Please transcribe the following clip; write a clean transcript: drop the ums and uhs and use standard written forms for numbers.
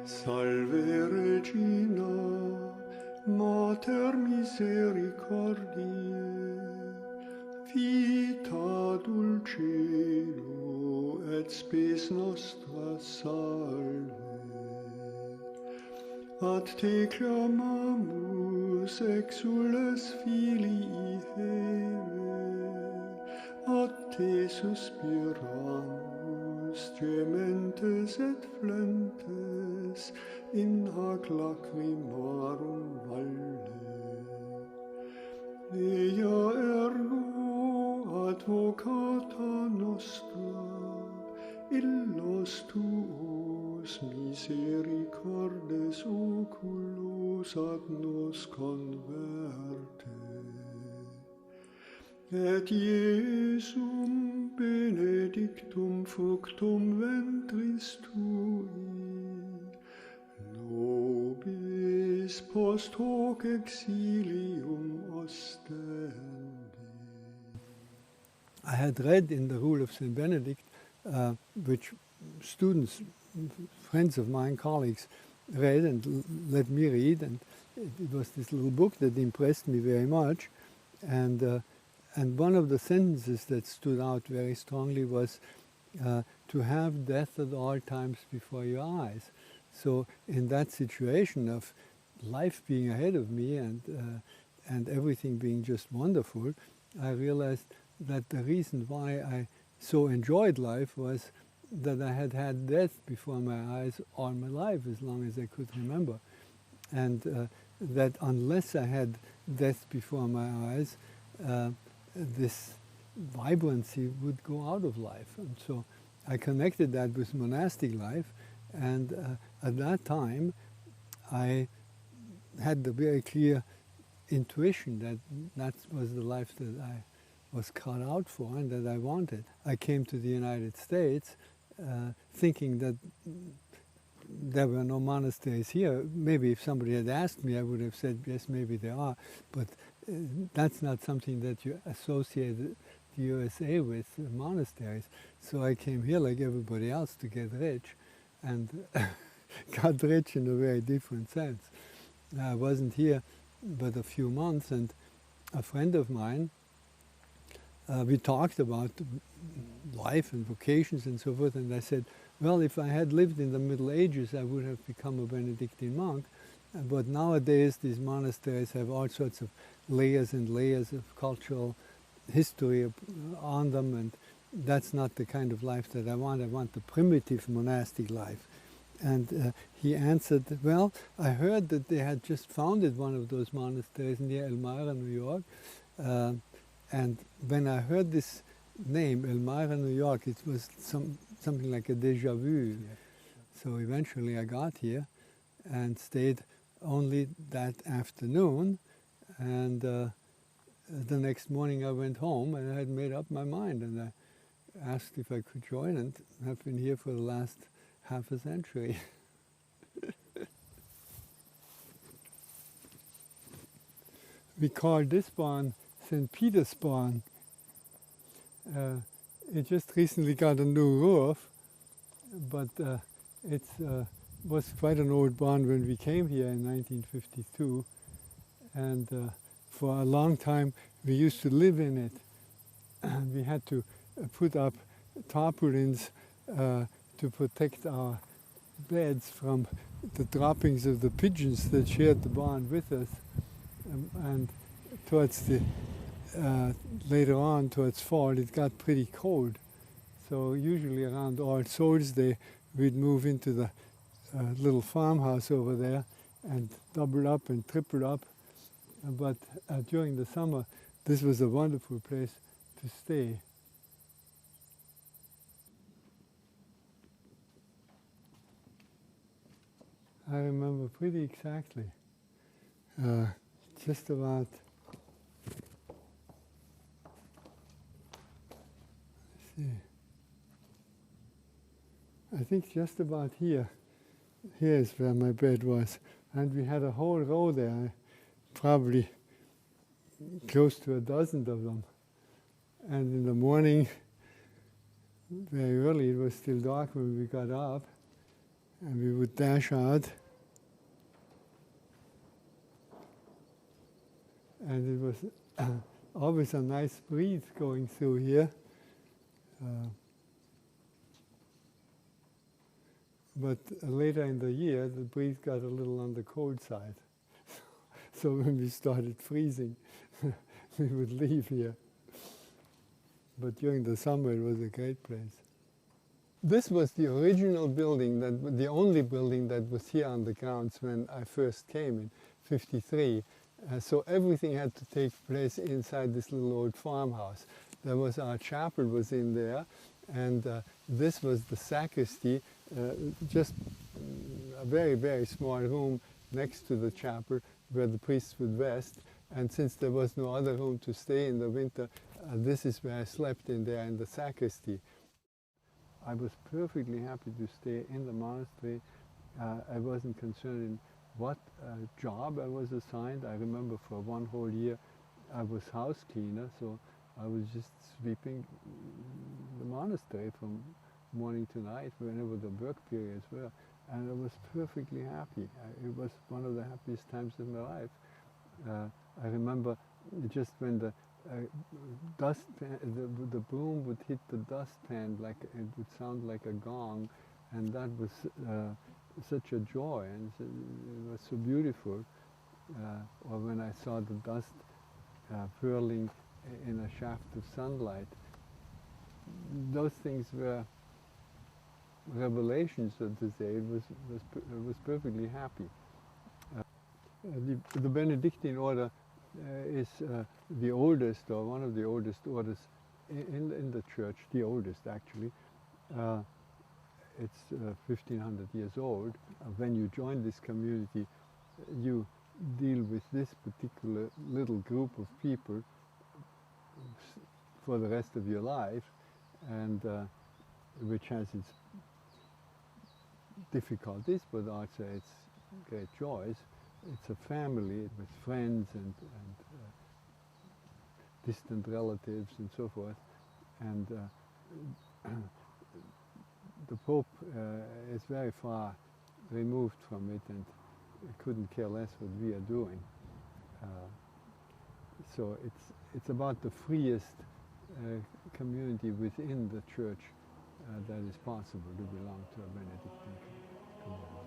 Salve Regina, Mater misericordiae, vita dulcelo et spes nostra salve. Ad te clamamus, exules filii Heve, ad te suspiramus, gementes et flentes, in hac lacrimarum valle. Ea ergo advocata nostra, illos tuos misericordes oculos ad nos converte. Et Iesum benedictum fructum ventris tui, nobis post hoc exilium ostendi. I had read in the Rule of St. Benedict, which students, friends of mine, colleagues, read and let me read, and it was this little book that impressed me very much. And one of the sentences that stood out very strongly was to have death at all times before your eyes. So in that situation of life being ahead of me and everything being just wonderful, I realized that the reason why I so enjoyed life was that I had had death before my eyes all my life, as long as I could remember. And that unless I had death before my eyes, this vibrancy would go out of life. And so I connected that with monastic life, and at that time I had the very clear intuition that that was the life that I was cut out for and that I wanted. I came to the United States thinking that there were no monasteries here. Maybe if somebody had asked me, I would have said, yes, maybe there are, but that's not something that you associate the USA with, monasteries. So I came here like everybody else to get rich, and got rich in a very different sense. I wasn't here but a few months, and a friend of mine, we talked about life and vocations and so forth, and I said, well, if I had lived in the Middle Ages, I would have become a Benedictine monk. But nowadays, these monasteries have all sorts of layers and layers of cultural history on them, and that's not the kind of life that I want. I want the primitive monastic life. And he answered, well, I heard that they had just founded one of those monasteries near Elmira, New York. And when I heard this name, Elmira, New York, it was something like a déjà vu. Yeah. So eventually I got here and stayed only that afternoon. And the next morning I went home and I had made up my mind, and I asked if I could join, and I've been here for the last half a century. We call this barn St. Peter's barn. It just recently got a new roof, but it was quite an old barn when we came here in 1952, and for a long time we used to live in it. And we had to put up tarpaulins to protect our beds from the droppings of the pigeons that shared the barn with us. And towards the later on, towards fall, it got pretty cold. So usually around All Souls Day, we'd move into the little farmhouse over there and double up and triple up. But during the summer, this was a wonderful place to stay. I remember pretty exactly. Just about, let's see, I think just about here is where my bed was. And we had a whole row there, probably close to a dozen of them. And in the morning, very early, it was still dark when we got up, and we would dash out. And it was always a nice breeze going through here. But later in the year, the breeze got a little on the cold side. So when we started freezing, we would leave here. But during the summer, it was a great place. This was the original building, the only building that was here on the grounds when I first came in '53. So everything had to take place inside this little old farmhouse. There was our chapel was in there, and this was the sacristy, just a very, very small room next to the chapel where the priests would rest. And since there was no other room to stay in the winter, this is where I slept in there in the sacristy. I was perfectly happy to stay in the monastery. I wasn't concerned in what job I was assigned. I remember for one whole year I was house cleaner, so I was just sweeping the monastery from morning to night whenever the work periods were, and I was perfectly happy. It was one of the happiest times of my life. I remember just when the the broom would hit the dustpan, like it would sound like a gong, and that was such a joy, and it was so beautiful. Or when I saw the dust whirling in a shaft of sunlight, those things were revelations, so to say. It was perfectly happy. The Benedictine order is the oldest, or one of the oldest orders in the church, the oldest actually. It's 1500 years old. When you join this community, you deal with this particular little group of people for the rest of your life, and which has its difficulties, but also its great joys. It's a family with friends and distant relatives and so forth. And the Pope is very far removed from it and couldn't care less what we are doing. So it's about the freest community within the church that is possible to belong to a Benedictine community.